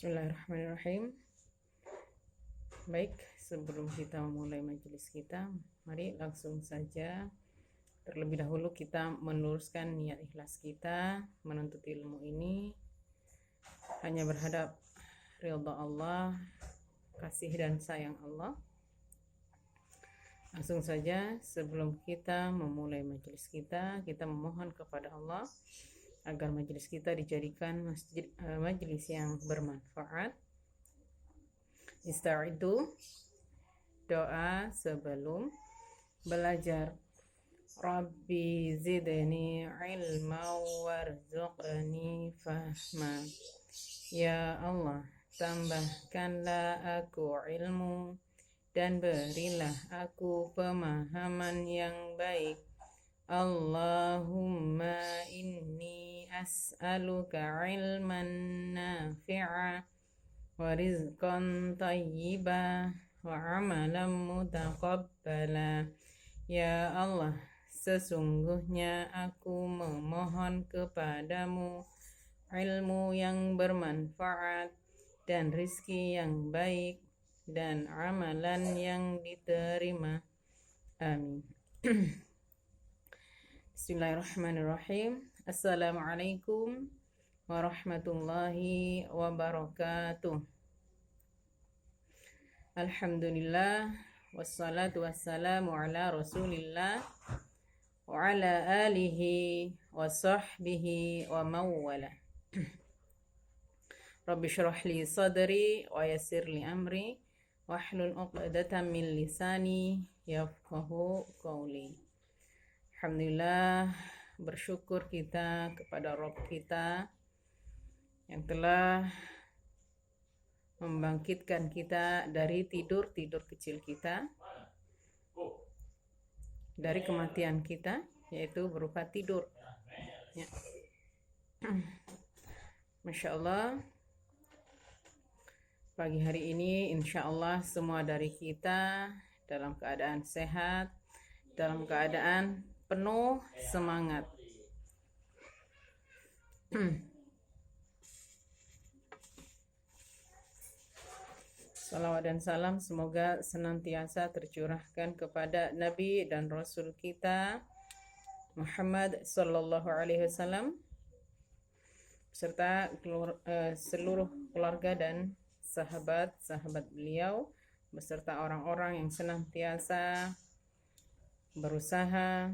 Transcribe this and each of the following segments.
Bismillahirrahmanirrahim. Baik, sebelum kita memulai majelis kita, mari langsung saja terlebih dahulu kita meluruskan niat ikhlas kita menuntut ilmu ini hanya berhadap ridha Allah, kasih dan sayang Allah. Langsung saja sebelum kita memulai majelis kita memohon kepada Allah agar majelis kita dijadikan majelis yang bermanfaat. Ista'idu, doa sebelum belajar. Rabbi zidni ilma warzuqni fahma. Ya Allah, tambahkanlah aku ilmu dan berilah aku pemahaman yang baik. Allahumma inni as'aluka ilman nafi'a wa rizqan tayyiba wa amalan mutaqabbala. Ya Allah, sesungguhnya aku memohon kepadamu ilmu yang bermanfaat dan rizki yang baik dan amalan yang diterima. Amin. Bismillahirrahmanirrahim. Assalamualaikum warahmatullahi wabarakatuh. Alhamdulillah, wassalatu wassalamu ala rasulillah wa ala alihi wa sahbihi wa mawwala. Rabbi syrah li sadri wa yassir li amri wahlul 'uqdatam min lisani yafqahu qawli. Alhamdulillah, bersyukur kita kepada Rabb kita yang telah membangkitkan kita dari tidur kecil kita, dari kematian kita, yaitu berupa tidur. Ya. Masya Allah, pagi hari ini insya Allah semua dari kita dalam keadaan sehat, dalam keadaan penuh semangat. Salawat dan salam semoga senantiasa tercurahkan kepada Nabi dan Rasul kita Muhammad sallallahu alaihi wasallam beserta seluruh keluarga dan sahabat-sahabat beliau beserta orang-orang yang senantiasa berusaha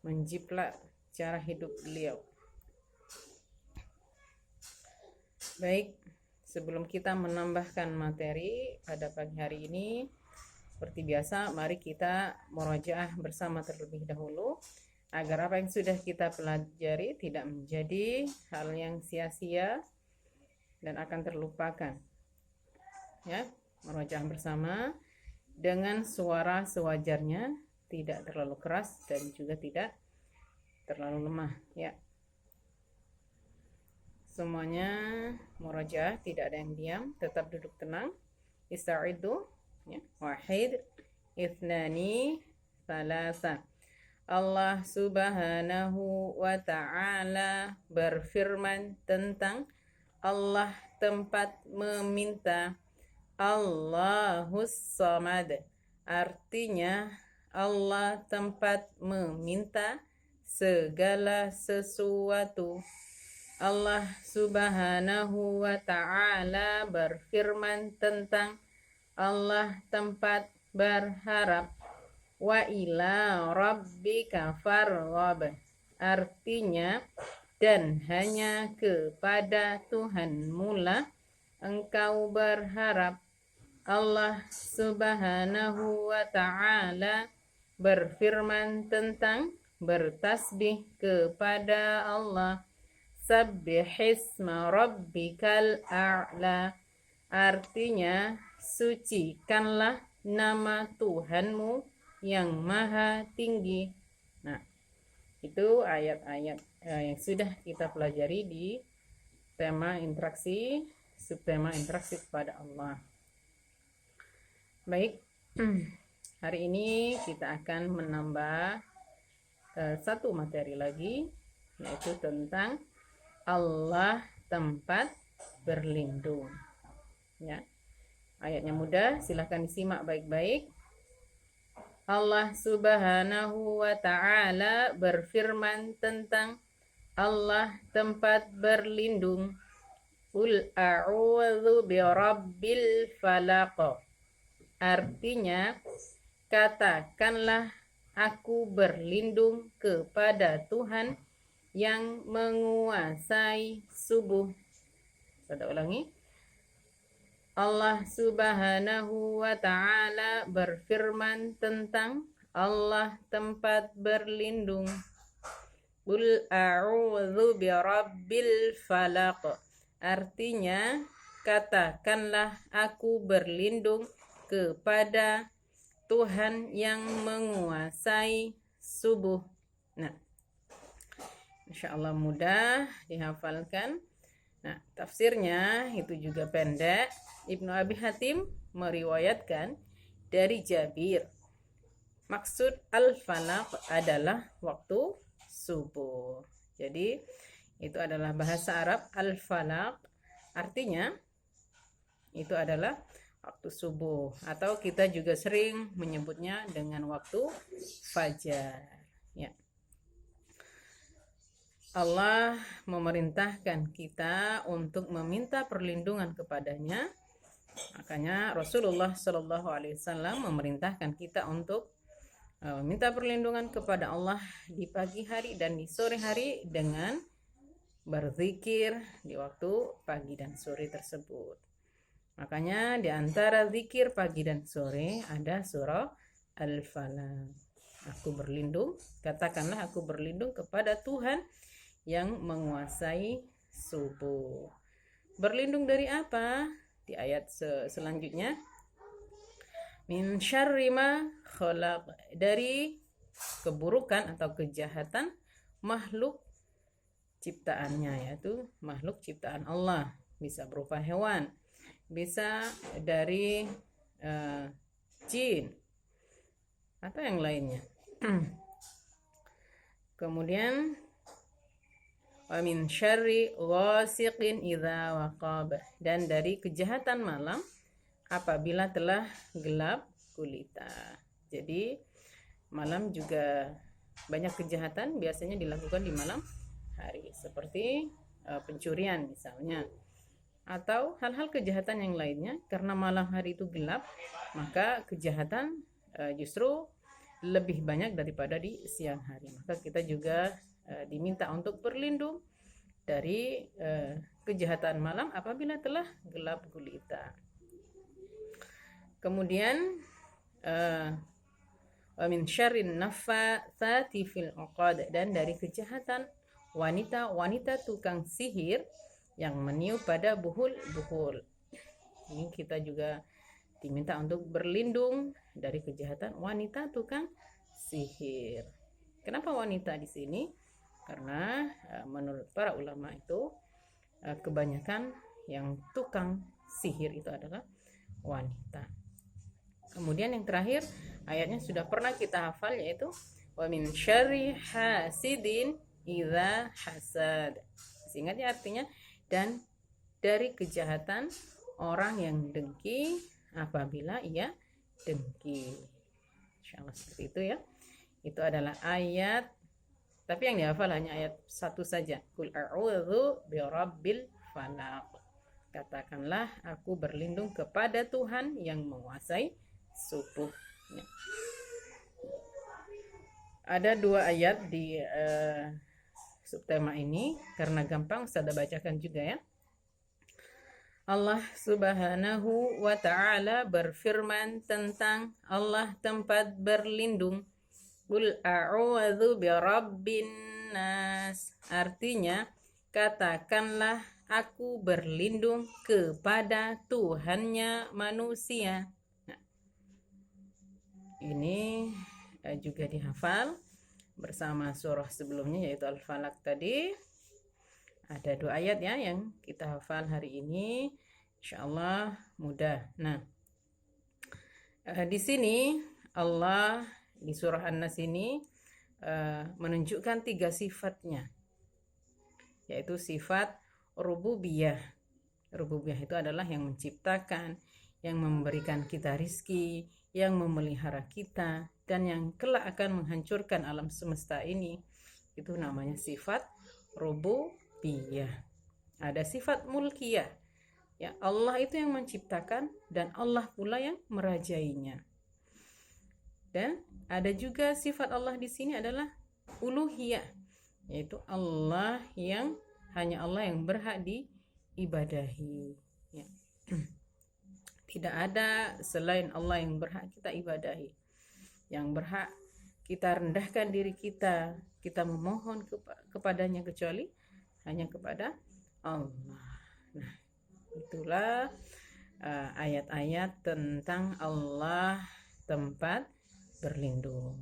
menjiplak cara hidup beliau. Baik, sebelum kita menambahkan materi pada pagi hari ini, seperti biasa, mari kita murojaah bersama terlebih dahulu agar apa yang sudah kita pelajari tidak menjadi hal yang sia-sia dan akan terlupakan. Ya, murojaah bersama dengan suara sewajarnya, tidak terlalu keras dan juga tidak terlalu lemah, ya. Semuanya murojaah, tidak ada yang diam, tetap duduk tenang. Ista'idu, ya. Wahid, ithnani, thalasa. Allah subhanahu wa ta'ala berfirman tentang Allah tempat meminta. Allahus samad, artinya Allah tempat meminta segala sesuatu. Allah subhanahu wa ta'ala berfirman tentang Allah tempat berharap. Wa ila rabbika farghab, artinya dan hanya kepada Tuhanmu lah engkau berharap. Allah subhanahu wa ta'ala berfirman tentang bertasbih kepada Allah. Sabbihisma rabbikal a'la, artinya sucikanlah nama Tuhanmu yang maha tinggi. Nah, itu ayat-ayat yang sudah kita pelajari di tema interaksi, subtema interaksi kepada Allah. Baik, hari ini kita akan menambah satu materi lagi, yaitu tentang Allah tempat berlindung. Ya. Ayatnya mudah, silahkan disimak baik-baik. Allah Subhanahu wa ta'ala berfirman tentang Allah tempat berlindung. Qul a'udzu birabbil falaq. Artinya, katakanlah aku berlindung kepada Tuhan yang menguasai subuh. Saya ulangi. Allah Subhanahu wa ta'ala berfirman tentang Allah tempat berlindung. Qul a'udzu birabbil falaq. Artinya, katakanlah aku berlindung kepada Tuhan yang menguasai subuh. Nah, insya Allah mudah dihafalkan. Nah, tafsirnya itu juga pendek. Ibnu Abi Hatim meriwayatkan dari Jabir. Maksud al-falaq adalah waktu subuh. Jadi, itu adalah bahasa Arab al-falaq. Artinya, itu adalah waktu subuh. Atau kita juga sering menyebutnya dengan waktu fajar. Ya. Allah memerintahkan kita untuk meminta perlindungan kepadanya. Makanya Rasulullah Shallallahu Alaihi Wasallam memerintahkan kita untuk meminta perlindungan kepada Allah di pagi hari dan di sore hari dengan berzikir di waktu pagi dan sore tersebut. Makanya di antara zikir pagi dan sore ada surah Al-Falaq. Aku berlindung, katakanlah aku berlindung kepada Tuhan yang menguasai subuh. Berlindung dari apa? Di ayat selanjutnya, min syarri ma khalaq, dari keburukan atau kejahatan makhluk ciptaannya, yaitu makhluk ciptaan Allah. Bisa berupa hewan, bisa dari jin atau yang lainnya. Kemudian wa min syarri ghasiqin idza waqab, dan dari kejahatan malam apabila telah gelap gulita. Jadi malam juga banyak kejahatan biasanya dilakukan di malam hari, seperti pencurian misalnya, atau hal-hal kejahatan yang lainnya. Karena malam hari itu gelap, maka kejahatan justru lebih banyak daripada di siang hari. Maka kita juga diminta untuk berlindung dari kejahatan malam apabila telah gelap gulita. Kemudian wa min syarrin naffatsati fil 'uqad, dan dari kejahatan wanita tukang sihir yang meniup pada buhul-buhul. Ini kita juga diminta untuk berlindung dari kejahatan wanita tukang sihir. Kenapa wanita di sini? Karena menurut para ulama itu kebanyakan yang tukang sihir itu adalah wanita. Kemudian yang terakhir, ayatnya sudah pernah kita hafal, yaitu wa min syarri hasidin idza hasad. Singkatnya artinya, dan dari kejahatan orang yang dengki apabila ia dengki. Insyaallah seperti itu ya. Itu adalah ayat, tapi yang dihafal hanya ayat satu saja. Qul a'udzu birabbil falaq. Katakanlah aku berlindung kepada Tuhan yang menguasai subuh. Ya. Ada dua ayat di subtema ini, karena gampang Ustaz bacakan juga ya. Allah Subhanahu wa ta'ala berfirman tentang Allah tempat berlindung. Qul a'udzu birabbin nas. Artinya, katakanlah aku berlindung kepada Tuhannya manusia. Nah, ini juga dihafal bersama surah sebelumnya, yaitu Al-Falaq tadi. Ada dua ayat ya yang kita hafal hari ini. Insyaallah mudah. Nah, di sini Allah di surah An-Nas ini menunjukkan tiga sifatnya, yaitu sifat rububiyah. Rububiyah itu adalah yang menciptakan, yang memberikan kita rizki, yang memelihara kita, dan yang kelak akan menghancurkan alam semesta ini. Itu namanya sifat rububiyah. Ada sifat mulkiyah, ya, Allah itu yang menciptakan dan Allah pula yang merajainya. Dan ada juga sifat Allah di sini adalah uluhiyah, yaitu Allah yang hanya Allah yang berhak diibadahi, ya. Tidak ada selain Allah yang berhak kita ibadahi, yang berhak kita rendahkan diri kita memohon kepadanya, kecuali hanya kepada Allah. Nah, itulah ayat-ayat tentang Allah tempat berlindung.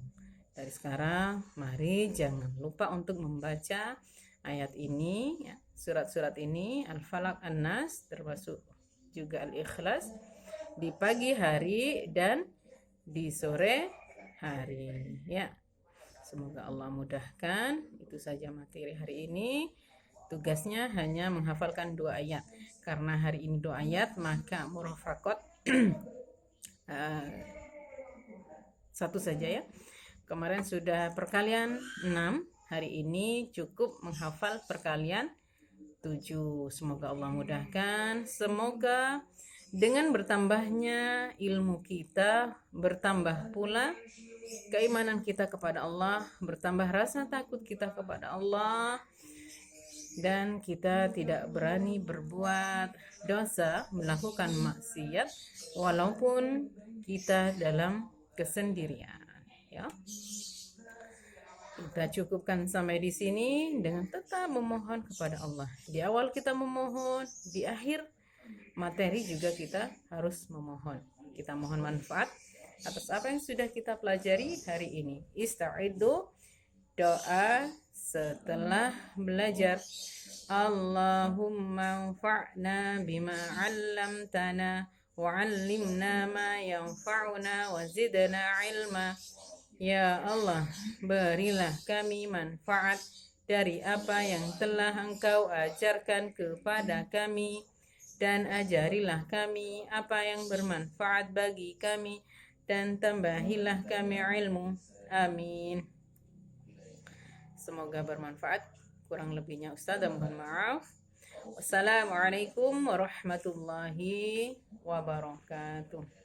Dari sekarang mari jangan lupa untuk membaca ayat ini, ya, surat-surat ini, Al-Falaq, An-Nas, termasuk juga Al-Ikhlas, di pagi hari dan di sore hari, ya. Semoga Allah mudahkan. Itu saja materi hari ini. Tugasnya hanya menghafalkan 2 ayat. Karena hari ini 2 ayat, maka murafaqat 1 saja, ya. Kemarin sudah perkalian 6, hari ini cukup menghafal perkalian 7. Semoga Allah mudahkan. Semoga dengan bertambahnya ilmu kita, bertambah pula keimanan kita kepada Allah, bertambah rasa takut kita kepada Allah, dan kita tidak berani berbuat dosa, melakukan maksiat walaupun kita dalam kesendirian, ya. Kita cukupkan sampai di sini dengan tetap memohon kepada Allah. Di awal kita memohon, di akhir materi juga kita harus memohon. Kita mohon manfaat atas apa yang sudah kita pelajari hari ini. Ista'iddu, doa setelah belajar. Allahumma anfa'na bima 'allamtana wa 'allimna ma yanfa'una wa zidna ilma. Ya Allah, berilah kami manfaat dari apa yang telah Engkau ajarkan kepada kami, dan ajarilah kami apa yang bermanfaat bagi kami, dan tambahilah kami ilmu. Amin. Semoga bermanfaat. Kurang lebihnya Ustazah mohon maaf. Wassalamualaikum warahmatullahi wabarakatuh.